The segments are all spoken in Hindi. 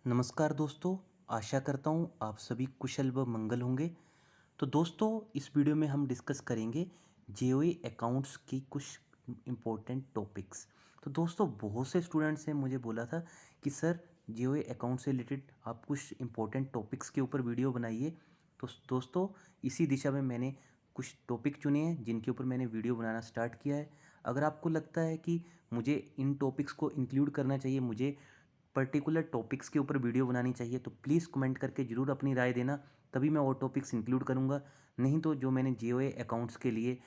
नमस्कार दोस्तों। आशा करता हूँ आप सभी कुशल व मंगल होंगे। तो दोस्तों, इस वीडियो में हम डिस्कस करेंगे जेओए अकाउंट्स की कुछ इम्पोर्टेंट टॉपिक्स। तो दोस्तों, बहुत से स्टूडेंट्स ने मुझे बोला था कि सर, जेओए अकाउंट से रिलेटेड आप कुछ इम्पोर्टेंट टॉपिक्स के ऊपर वीडियो बनाइए। तो दोस्तों, इसी दिशा में मैंने कुछ टॉपिक चुने हैं जिनके ऊपर मैंने वीडियो बनाना स्टार्ट किया है। अगर आपको लगता है कि मुझे इन टॉपिक्स को इंक्लूड करना चाहिए, मुझे पर्टिकुलर टॉपिक्स के ऊपर वीडियो बनानी चाहिए, तो प्लीज़ कमेंट करके ज़रूर अपनी राय देना। तभी मैं वो टॉपिक्स इंक्लूड करूँगा। नहीं तो जो मैंने जेओए अकाउंट्स के लिए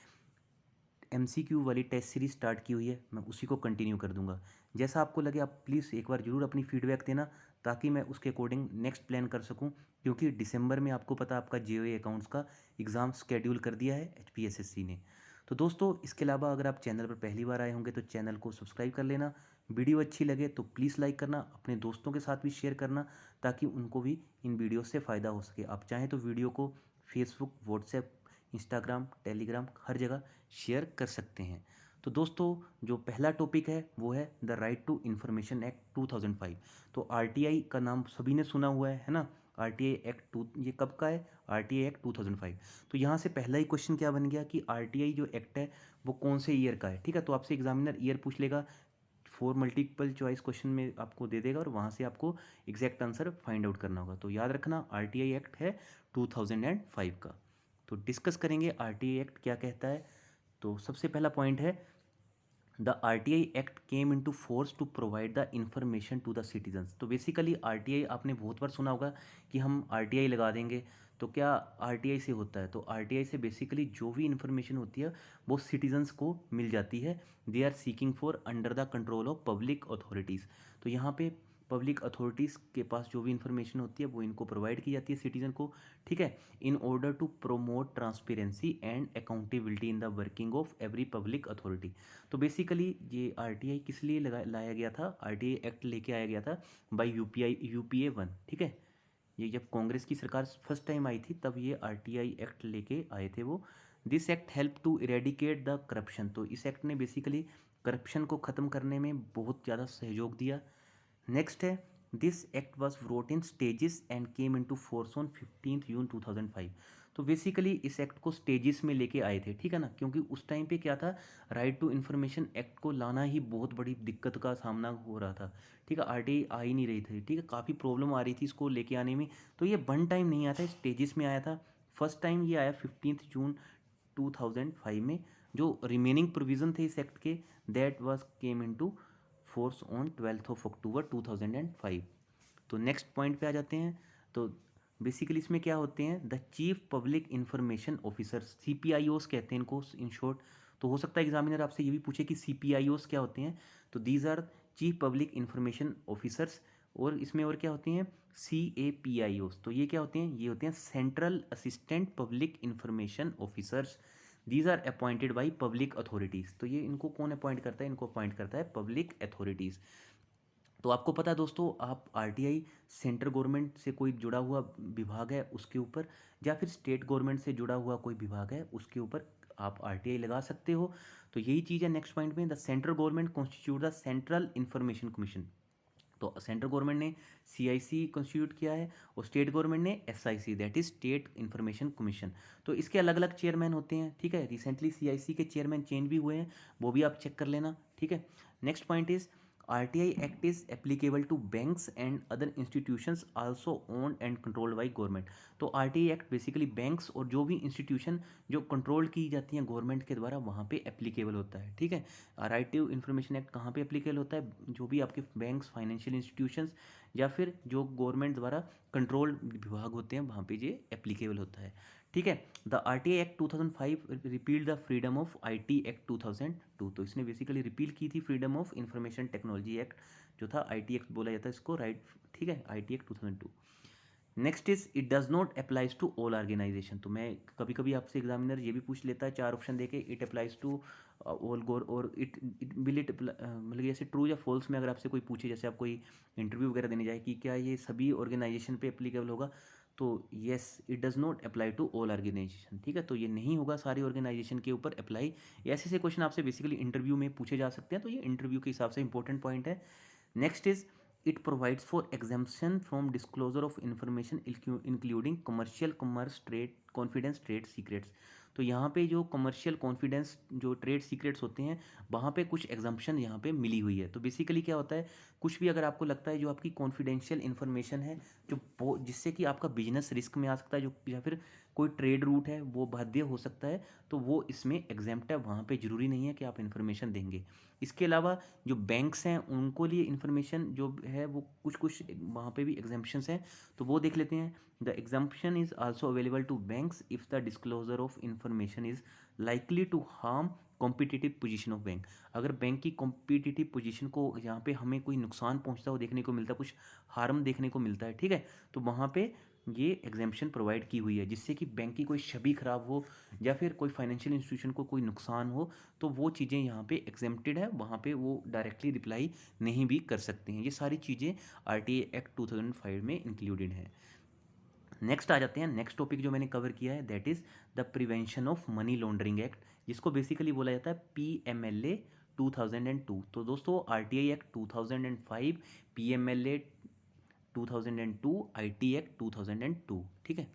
एमसीक्यू वाली टेस्ट सीरीज स्टार्ट की हुई है, मैं उसी को कंटिन्यू कर दूंगा। जैसा आपको लगे आप प्लीज़ एक बार ज़रूर अपनी फीडबैक देना, ताकि मैं उसके अकॉर्डिंग नेक्स्ट प्लान कर सकूं। क्योंकि दिसंबर में आपको पता आपका जेओए अकाउंट्स का एग्ज़ाम शेड्यूल कर दिया है एचपीएसएससी ने। तो दोस्तों, इसके अलावा अगर आप चैनल पर पहली बार आए होंगे तो चैनल को सब्सक्राइब कर लेना। वीडियो अच्छी लगे तो प्लीज़ लाइक करना, अपने दोस्तों के साथ भी शेयर करना, ताकि उनको भी इन वीडियो से फ़ायदा हो सके। आप चाहें तो वीडियो को फेसबुक, व्हाट्सएप, इंस्टाग्राम, टेलीग्राम हर जगह शेयर कर सकते हैं। तो दोस्तों, जो पहला टॉपिक है वो है the right to information act 2005। तो आरटीआई का नाम सभी ने सुना हुआ है ना। आरटीआई एक्ट टू, ये कब का है? RTI act 2005। तो यहाँ से पहला ही क्वेश्चन क्या बन गया कि आरटीआई जो एक्ट है वो कौन से ईयर का है। ठीक है, तो आपसे एग्जामिनर ईयर पूछ लेगा, 4 मल्टीपल चॉइस क्वेश्चन में आपको दे देगा और वहाँ से आपको एग्जैक्ट आंसर फाइंड आउट करना होगा। तो याद रखना, आरटीआई एक्ट है 2005 का। तो डिस्कस करेंगे आरटीआई एक्ट क्या कहता है। तो सबसे पहला पॉइंट है, the RTI act came into force to provide the information to the citizens. तो बेसिकली आरटीआई आपने बहुत बार सुना होगा कि हम आरटीआई लगा देंगे। तो क्या आरटीआई से होता है? तो आरटीआई से बेसिकली जो भी इंफॉर्मेशन होती है वो सिटीजन्स को मिल जाती है। They are seeking for under the control of public authorities. तो यहाँ पे पब्लिक अथॉरिटीज़ के पास जो भी इंफॉर्मेशन होती है वो इनको प्रोवाइड की जाती है सिटीजन को। ठीक है, in order to promote transparency and accountability in the working of every public authority. तो बेसिकली ये आरटीआई किस लिए लाया गया था? आरटीआई एक्ट लेके आया गया था बाय यूपीए 1। ठीक है, ये जब कांग्रेस की सरकार फर्स्ट टाइम आई थी तब ये आरटीआई एक्ट लेके आए थे वो। This act help to eradicate the corruption. तो इस एक्ट ने बेसिकली करप्शन को ख़त्म करने में बहुत ज़्यादा सहयोग दिया। नेक्स्ट है, this act was wrote in stages and came in to force on 15 June 2005। तो बेसिकली इस एक्ट को स्टेजेस में लेके आए थे। ठीक है ना, क्योंकि उस टाइम पे क्या था, राइट टू इन्फॉर्मेशन एक्ट को लाना ही बहुत बड़ी दिक्कत का सामना हो रहा था। ठीक है, आरटीआई आ ही नहीं रही थी। ठीक है, काफ़ी प्रॉब्लम आ रही थी इसको लेके आने में। तो ये वन टाइम नहीं आया था, स्टेजेस में आया था। फर्स्ट टाइम ये आया 15 जून 2005 में। जो रिमेनिंग प्रोविज़न थे इस एक्ट के, that was came in to force on 12 October 2005। तो नेक्स्ट पॉइंट पे आ जाते हैं। तो बेसिकली इसमें क्या होते हैं, the chief public information officer, CPIOs कहते हैं इनको इन शॉर्ट। तो हो सकता है एग्जामिनर आपसे ये भी पूछे कि सीपीआईओस क्या होते हैं। तो these are chief public information officers. और इसमें और क्या होते हैं, CAPIOs। तो ये क्या होते हैं? ये होते हैं central assistant public information officers. These are appointed by public authorities. तो ये इनको कौन अपॉइंट करता है? इनको अपॉइंट करता है पब्लिक अथॉरिटीज़। तो आपको पता है दोस्तों, आप आरटीआई सेंट्रल गवर्नमेंट से कोई जुड़ा हुआ विभाग है उसके ऊपर, या फिर स्टेट गवर्नमेंट से जुड़ा हुआ कोई विभाग है उसके ऊपर आप आरटीआई लगा सकते हो। तो यही चीज़ है नेक्स्ट पॉइंट में, the central government constitute the central information commission. तो सेंट्रल गवर्नमेंट ने सीआईसी कॉन्स्टिट्यूट किया है और स्टेट गवर्नमेंट ने SIC, that is state information commission. तो इसके अलग अलग चेयरमैन होते हैं। ठीक है, रिसेंटली सीआईसी के चेयरमैन चेंज भी हुए हैं, वो भी आप चेक कर लेना। ठीक है, next point is, RTI act is applicable to banks and other institutions also owned and controlled by government. तो आरटीआई एक्ट बेसिकली बैंक्स और जो भी इंस्टीट्यूशन जो कंट्रोल की जाती हैं गवर्नमेंट के द्वारा वहाँ पे एप्लीकेबल होता है। ठीक है, राइट टू इन्फॉर्मेशन एक्ट कहाँ पे एप्लीकेबल होता है? जो भी आपके बैंक्स, फाइनेंशियल इंस्टीट्यूशंस या फिर जो गवर्नमेंट द्वारा कंट्रोल विभाग होते हैं वहाँ पे ये एप्लीकेबल होता है। ठीक है, the RTI act 2005 repealed the freedom of IT act 2002। तो इसने बेसिकली रिपील की थी freedom of information technology act जो था, आईटी एक्ट बोला जाता है इसको, राइट। ठीक है, IT act 2002। Next is, it does not applies to all organisation. तो मैं कभी कभी आपसे एग्जामिनर ये भी पूछ लेता है, चार ऑप्शन देके, इट अप्लाइज टू ऑल गोर और इट विल इट, मतलब जैसे ट्रू या फॉल्स में अगर आपसे कोई पूछे, जैसे आप कोई इंटरव्यू वगैरह देने जाए कि क्या ये सभी ऑर्गेनाइजेशन पे एप्लीकेबल होगा, तो yes, it does not apply to all organisation. ठीक है, तो ये नहीं होगा सारी ऑर्गेनाइजेशन के ऊपर अप्लाई। ऐसे ऐसे क्वेश्चन आपसे बेसिकली इंटरव्यू में पूछे जा सकते हैं, तो ये इंटरव्यू के हिसाब से इंपॉर्टेंट पॉइंट है। Next is, It provides for exemption from disclosure of information including commercial commerce trade confidence trade secrets। तो यहाँ पे जो कमर्शियल कॉन्फिडेंस जो ट्रेड सीक्रेट्स होते हैं वहाँ पे कुछ एग्जाम्पशन यहाँ पे मिली हुई है। तो बेसिकली क्या होता है, कुछ भी अगर आपको लगता है जो आपकी कॉन्फिडेंशियल इन्फॉर्मेशन है जो जिससे कि आपका बिजनेस रिस्क में आ सकता है, जो या फिर कोई ट्रेड रूट है वो बाध्य हो सकता है, तो वो इसमें एग्जेम्प्ट है। वहाँ पे ज़रूरी नहीं है कि आप इन्फॉर्मेशन देंगे। इसके अलावा जो बैंक्स हैं उनको लिए इन्फॉर्मेशन जो है वो कुछ कुछ वहाँ पे भी एग्जाम्पशंस हैं, तो वो देख लेते हैं। The exemption is also available to banks if the disclosure of information is likely to harm competitive position of bank. अगर बैंक की कॉम्पिटिटिव पोजीशन को यहाँ पे हमें कोई नुकसान पहुँचता हो देखने को मिलता है, कुछ हार्म देखने को मिलता है, ठीक है, तो वहाँ पे ये एग्जाम्पशन प्रोवाइड की हुई है जिससे कि बैंक की कोई छवि खराब हो या फिर कोई फाइनेंशियल इंस्टीट्यूशन को कोई नुकसान हो, तो वो चीज़ें यहाँ पे एग्जेम्प्टेड है, वहाँ पे वो डायरेक्टली रिप्लाई नहीं भी कर सकते हैं। ये सारी चीज़ें आरटीआई एक्ट 2005 में इंक्लूडेड हैं। नेक्स्ट आ जाते हैं, नेक्स्ट टॉपिक जो मैंने कवर किया है that is the prevention of money laundering act, जिसको बेसिकली बोला जाता है PMLA 2002। तो दोस्तों RTI act 2005, PMLA 2002, IT act 2002, ठीक है।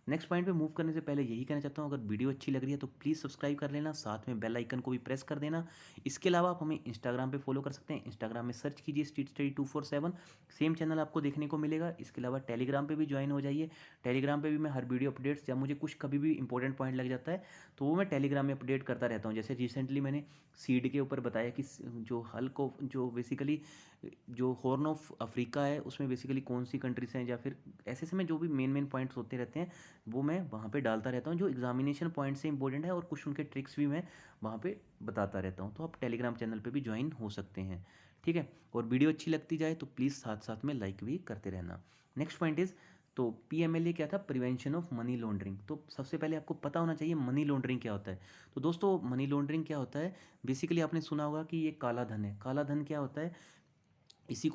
नेक्स्ट पॉइंट पे मूव करने से पहले यही कहना चाहता हूँ, अगर वीडियो अच्छी लग रही है तो प्लीज़ सब्सक्राइब कर लेना, साथ में बेल आइकन को भी प्रेस कर देना। इसके अलावा आप हमें इंस्टाग्राम पे फॉलो कर सकते हैं, इंस्टाग्राम में सर्च कीजिए स्ट्रीट स्टडी 247, सेम चैनल आपको देखने को मिलेगा। इसके अलावा टेलीग्राम पे भी ज्वाइन हो जाइए, टेलीग्राम पे भी मैं हर वीडियो अपडेट्स या मुझे कुछ कभी भी इंपॉर्टेंट पॉइंट लग जाता है तो वो मैं टेलीग्राम में अपडेट करता रहता हूँ। जैसे रिसेंटली मैंने सीड के ऊपर बताया कि जो हल को जो बेसिकली जो हॉर्न ऑफ अफ्रीका है उसमें बेसिकली कौन सी कंट्रीज हैं, या फिर ऐसे समय जो भी मेन पॉइंट्स होते रहते हैं वो मैं वहाँ पे डालता रहता हूँ जो एग्जामिनेशन पॉइंट से इंपॉर्टेंट है, और कुछ उनके ट्रिक्स भी मैं वहाँ पे बताता रहता हूँ। तो आप टेलीग्राम चैनल पे भी ज्वाइन हो सकते हैं, ठीक है। और वीडियो अच्छी लगती जाए तो प्लीज़ साथ साथ में लाइक भी करते रहना। नेक्स्ट पॉइंट इज़, तो PMLA क्या था, प्रिवेंशन ऑफ मनी लॉन्ड्रिंग। तो सबसे पहले आपको पता होना चाहिए मनी लॉन्ड्रिंग क्या होता है। तो दोस्तों मनी लॉन्ड्रिंग क्या होता है, बेसिकली आपने सुना होगा कि ये काला धन है। काला धन क्या होता है, इसी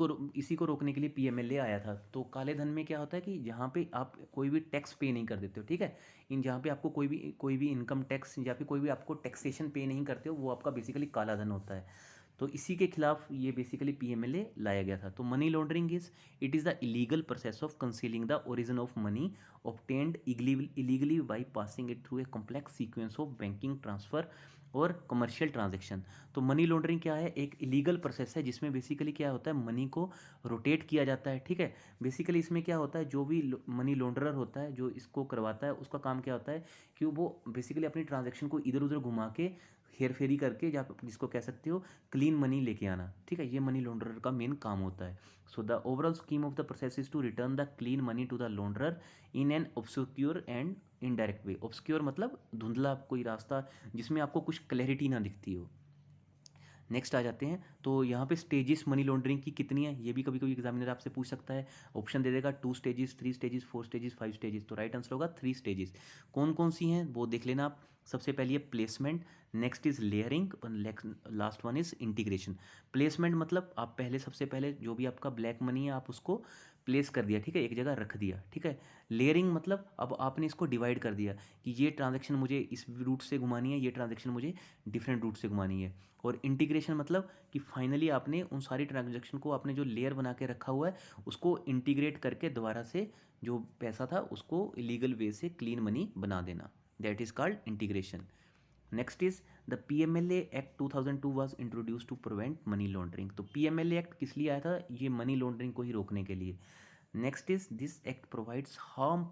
को रोकने के लिए PMLA आया था। तो काले धन में क्या होता है कि जहाँ पे आप कोई भी टैक्स पे नहीं कर देते हो, ठीक है, इन जहाँ पे आपको कोई भी इनकम टैक्स या फिर कोई भी आपको टैक्सेशन पे नहीं करते हो, वो आपका बेसिकली काला धन होता है। तो इसी के खिलाफ ये बेसिकली PMLA लाया गया था। तो money laundering it is the illegal process of concealing the origin of money obtained illegally by passing it through a complex sequence of banking transfer और कमर्शियल ट्रांजेक्शन। तो मनी लॉन्ड्रिंग क्या है, एक इलीगल प्रोसेस है जिसमें बेसिकली क्या होता है, मनी को रोटेट किया जाता है, ठीक है। बेसिकली इसमें क्या होता है, जो भी मनी लॉन्ड्रर होता है जो इसको करवाता है उसका काम क्या होता है कि वो बेसिकली अपनी ट्रांजेक्शन को इधर उधर घुमा के हेर फेरी करके, या जिसको कह सकते हो क्लीन मनी लेके आना, ठीक है, ये मनी लॉन्ड्रर का मेन काम होता है। So the overall scheme of the process is to return the clean money to the launderer in an obscure and indirect way. Obscure मतलब धुंधला कोई रास्ता जिसमें आपको कुछ क्लैरिटी ना दिखती हो। नेक्स्ट आ जाते हैं, तो यहाँ पे स्टेजेस मनी लॉन्ड्रिंग की कितनी है ये भी कभी कभी एग्जामिनर आपसे पूछ सकता है। ऑप्शन दे देगा 2 स्टेजेस, 3 स्टेजेस, 4 स्टेजेस, 5 स्टेजेस। तो राइट आंसर होगा 3 स्टेजेस। कौन कौन सी हैं वो देख लेना आप। सबसे पहली है प्लेसमेंट, नेक्स्ट इज लेयरिंग और last one is integration. Placement मतलब आप पहले सबसे पहले जो भी आपका ब्लैक मनी है आप उसको प्लेस कर दिया, ठीक है, एक जगह रख दिया, ठीक है। लेयरिंग मतलब अब आपने इसको डिवाइड कर दिया कि ये ट्रांजेक्शन मुझे इस रूट से घुमानी है, ये ट्रांजेक्शन मुझे डिफरेंट रूट से घुमानी है। और इंटीग्रेशन मतलब कि फाइनली आपने उन सारी ट्रांजेक्शन को आपने जो लेयर बना के रखा हुआ है उसको इंटीग्रेट करके दोबारा से जो पैसा था उसको इलीगल वे से क्लीन मनी बना देना, that is called integration. Next is the PMLA act 2002 was introduce to prevent money laundering. तो PMLA एक्ट किस लिए आया था, ये मनी लॉन्ड्रिंग को ही रोकने के लिए। Next is this act provides harm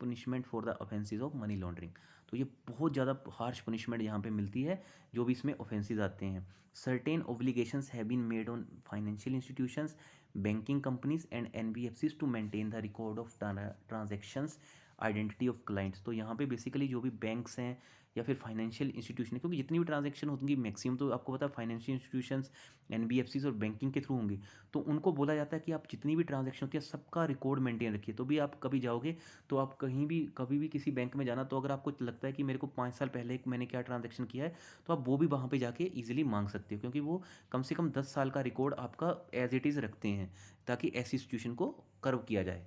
punishment for the offences of money laundering. तो ये बहुत ज़्यादा हार्श पनिशमेंट यहाँ पे मिलती है जो भी इसमें ऑफेंसेस आते हैं। Certain obligations have been made on financial institutions, banking companies and NBFCs to maintain the record of transactions, identity of clients. तो यहाँ पे बेसिकली जो भी बैंक्स हैं या फिर फाइनेंशियल इंस्टीट्यूशन है, क्योंकि जितनी भी ट्रांजेक्शन होंगी मैक्सिमम तो आपको पता है फाइनेंशियल इंस्टीट्यूशंस, NBFCs और बैंकिंग के थ्रू होंगी, तो उनको बोला जाता है कि आप जितनी भी ट्रांजेक्शन होती है सबका रिकॉर्ड मेंटेन रखिए। तो भी आप कभी जाओगे तो आप कहीं भी कभी भी किसी बैंक में जाना, तो अगर आपको लगता है कि मेरे को 5 साल पहले मैंने क्या ट्रांजेक्शन किया है, तो आप वो भी वहाँ पर जाके ईजिली मांग सकते हो, क्योंकि वो कम से कम 10 साल का रिकॉर्ड आपका एज इट इज़ रखते हैं ताकि ऐसी सिचुएशन को कर्व किया जाए।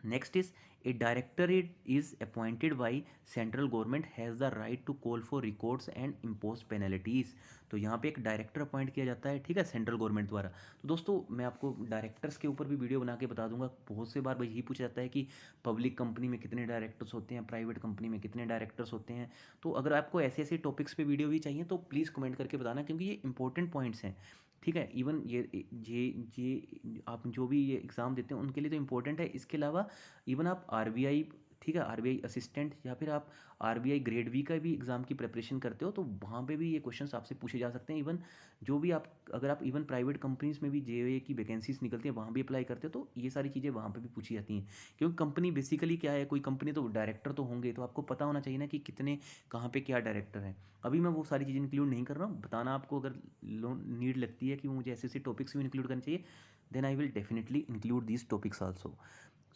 Next is a directorate is appointed by central government has the right to call for records and impose penalties. तो यहाँ पे एक डायरेक्टर अपॉइंट किया जाता है, ठीक है, सेंट्रल गवर्नमेंट द्वारा। तो दोस्तों मैं आपको डायरेक्टर्स के ऊपर भी वीडियो बना के बता दूंगा। बहुत से बार यही पूछा जाता है कि पब्लिक कंपनी में कितने डायरेक्टर्स होते हैं, प्राइवेट कंपनी में कितने डायरेक्टर्स होते हैं। तो अगर आपको ऐसे ऐसे टॉपिक्स पे वीडियो भी चाहिए तो प्लीज़ कमेंट करके बताना, क्योंकि ये इंपॉर्टेंट पॉइंट्स हैं, ठीक है। इवन ये आप जो भी ये एग्ज़ाम देते हैं उनके लिए तो इम्पोर्टेंट है। इसके अलावा इवन आप आरबीआई, ठीक है, आरबीआई असिस्टेंट या फिर आप आरबीआई ग्रेड बी का भी एग्ज़ाम की प्रिपरेशन करते हो तो वहाँ पे भी ये क्वेश्चंस आपसे पूछे जा सकते हैं। इवन जो भी आप, अगर आप इवन प्राइवेट कंपनीज में भी जेईई की वैकेंसीज निकलती हैं वहाँ भी अप्लाई करते हो तो ये सारी चीज़ें वहाँ पे भी पूछी जाती हैं। क्योंकि कंपनी बेसिकली क्या है, कोई कंपनी तो डायरेक्टर तो होंगे, तो आपको पता होना चाहिए ना कि कितने कहाँ पे क्या डायरेक्टर हैं। अभी मैं वो सारी चीज़ें इंक्लूड नहीं कर रहा हूँ, बताना आपको अगर नीड लगती है कि मुझे ऐसे ऐसे टॉपिक्स भी इंक्लूड करने चाहिए, then I will definitely include these topics also.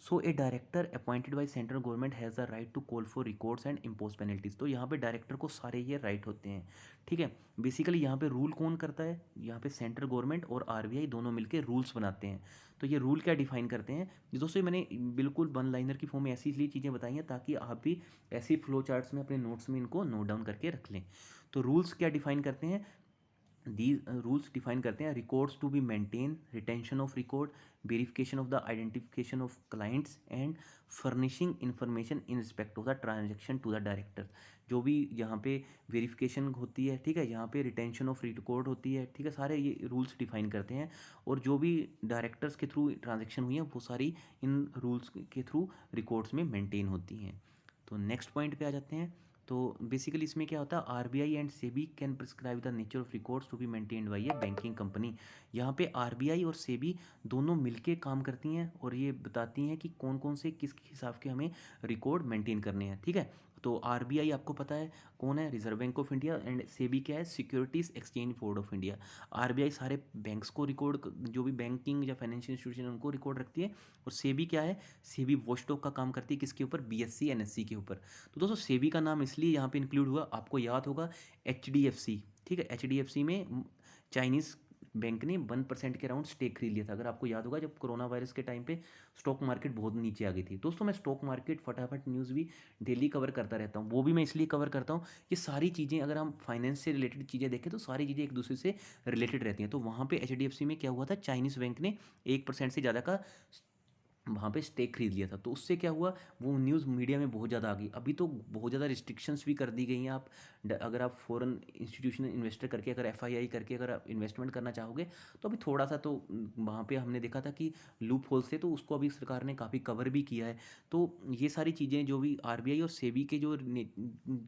So a director appointed by central government has the right to call for records and impose penalties. तो यहाँ पे डायरेक्टर को सारे ये राइट होते हैं, ठीक है। बेसिकली यहाँ पे रूल कौन करता है, यहाँ पे सेंट्रल गवर्नमेंट और आरबीआई दोनों मिलकर रूल्स बनाते हैं। तो ये रूल क्या डिफाइन करते हैं, ये दोस्तों मैंने बिल्कुल वन लाइनर की फॉर्म में ऐसी इसलिए चीज़ें बताई हैं ताकि आप भी ऐसे फ्लो चार्ट्स में अपने नोट्स में इनको नोट डाउन करके रख लें। तो रूल्स क्या डिफाइन करते हैं, these रूल्स डिफाइन करते हैं records to be maintain, retention of record, verification of the identification of clients and furnishing information in respect of the transaction to the director. जो भी यहाँ पे वेरिफिकेशन होती है, ठीक है, यहाँ पे रिटेंशन ऑफ रिकॉर्ड होती है, ठीक है, सारे ये रूल्स डिफाइन करते हैं। और जो भी डायरेक्टर्स के थ्रू ट्रांजेक्शन हुई है वो सारी इन रूल्स के थ्रू रिकॉर्ड्स में मेंटेन होती हैं। तो नेक्स्ट पॉइंट पे आ जाते हैं। तो बेसिकली इसमें क्या होता है, RBI and SEBI can prescribe the nature of records to be maintained by a banking company. यहाँ पे आरबीआई और सेबी दोनों मिलके काम करती हैं और ये बताती हैं कि कौन कौन से किस हिसाब के हमें रिकॉर्ड मेंटेन करने हैं, ठीक है। तो आरबीआई आपको पता है कौन है, reserve bank of India, and SEBI क्या है, securities exchange board of India. RBI सारे बैंक्स को रिकॉर्ड, जो भी बैंकिंग या फाइनेंशियल इंस्टीट्यूशन उनको रिकॉर्ड रखती है। और सेबी क्या है, सेबी वॉचडॉग का काम करती है किसके ऊपर, बीएससी एनएससी के ऊपर। तो दोस्तों सेबी का नाम इसलिए यहाँ पे इंक्लूड हुआ, आपको याद होगा एचडीएफसी, ठीक है, एचडीएफसी में चाइनीज़ बैंक ने 1% के अराउंड स्टेक खरीद लिया था, अगर आपको याद होगा, जब कोरोना वायरस के टाइम पे स्टॉक मार्केट बहुत नीचे आ गई थी। दोस्तों मैं स्टॉक मार्केट फटाफट न्यूज़ भी डेली कवर करता रहता हूँ, वो भी मैं इसलिए कवर करता हूँ, ये सारी चीज़ें अगर हम फाइनेंस से रिलेटेड चीज़ें देखें तो सारी चीज़ें एक दूसरे से रिलेटेड रहती हैं। तो वहाँ पे एचडीएफसी में क्या हुआ था, चाइनीज़ बैंक ने 1% से ज़्यादा का वहाँ पे स्टेक खरीद लिया था। तो उससे क्या हुआ, वो न्यूज़ मीडिया में बहुत ज़्यादा आ गई। अभी तो बहुत ज़्यादा रिस्ट्रिक्शंस भी कर दी गई हैं। आप अगर आप फॉरेन इंस्टीट्यूशनल इन्वेस्टर करके, अगर एफआईआई करके अगर आप इन्वेस्टमेंट करना चाहोगे तो अभी थोड़ा सा तो वहाँ पे हमने देखा था कि लूप होल्स थे, तो उसको अभी सरकार ने काफ़ी कवर भी किया है। तो ये सारी चीज़ें जो भी आरबीआई और सेबी के जो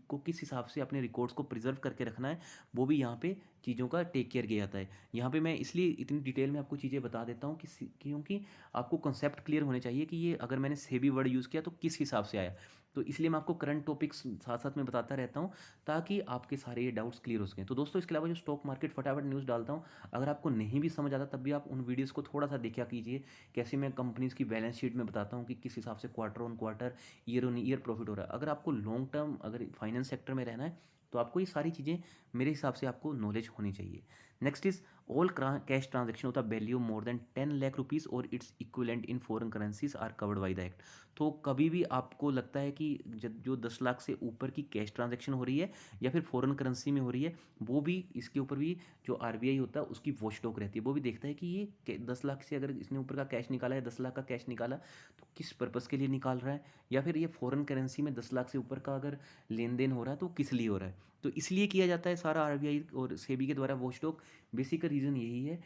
को किस हिसाब से अपने रिकॉर्ड्स को प्रिजर्व करके रखना है, वो भी यहाँ पे चीज़ों का टेक केयर किया जाता है। यहाँ पे मैं इसलिए इतनी डिटेल में आपको चीज़ें बता देता हूँ कि क्योंकि आपको कंसेप्ट क्लियर होने चाहिए कि ये अगर मैंने सेबी वर्ड यूज़ किया तो किस हिसाब से आया। तो इसलिए मैं आपको करंट टॉपिक्स साथ साथ में बताता रहता हूँ ताकि आपके सारे ये डाउट्स क्लियर हो सकें। तो दोस्तों इसके अलावा जो स्टॉक मार्केट फटाफट न्यूज़ डालता हूँ, अगर आपको नहीं भी समझ आता तब भी आप उन वीडियोज़ को थोड़ा सा देखा कीजिए। कैसे मैं कंपनीज़ की बैलेंस शीट में बताता हूँ कि किस हिसाब से quarter on quarter, year on year profit हो रहा है। अगर आपको लॉन्ग टर्म अगर फाइनेंस सेक्टर में रहना है तो आपको ये सारी चीज़ें मेरे हिसाब से आपको नॉलेज होनी चाहिए। Next is all cash transaction होता value more than 10 lakh rupees और its equivalent in foreign currencies are covered by the act. तो कभी भी आपको लगता है कि जो 10 लाख से ऊपर की कैश ट्रांजेक्शन हो रही है या फिर फॉरेन करेंसी में हो रही है, वो भी इसके ऊपर भी जो आरबीआई होता है उसकी वॉचडॉग रहती है। वो भी देखता है कि ये 10 लाख से अगर इसने ऊपर का कैश निकाला है, 10 लाख का कैश निकाला तो किस पर्पज़ के लिए निकाल रहा है, या फिर ये फॉरेन करेंसी में 10 लाख से ऊपर का अगर लेन देन हो रहा है तो किस लिए हो रहा है। तो इसलिए किया जाता है सारा आरबीआई और सेबी के द्वारा वॉचडॉग। बेसिक रीज़न यही है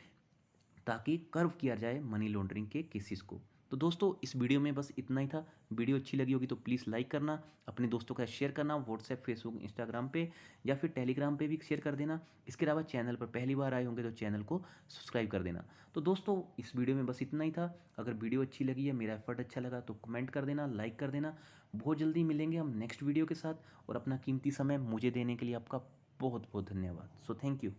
ताकि कर्व किया जाए मनी लॉन्ड्रिंग के केसेस को। तो दोस्तों इस वीडियो में बस इतना ही था। वीडियो अच्छी लगी होगी तो प्लीज़ लाइक करना, अपने दोस्तों का शेयर करना, व्हाट्सएप, फेसबुक, इंस्टाग्राम पे या फिर टेलीग्राम पे भी शेयर कर देना। इसके अलावा चैनल पर पहली बार आए होंगे तो चैनल को सब्सक्राइब कर देना। तो दोस्तों इस वीडियो में बस इतना ही था। अगर वीडियो अच्छी लगी है, मेरा एफर्ट अच्छा लगा तो कमेंट कर देना, लाइक कर देना। बहुत जल्दी मिलेंगे हम नेक्स्ट वीडियो के साथ, और अपना कीमती समय मुझे देने के लिए आपका बहुत बहुत धन्यवाद। So thank you.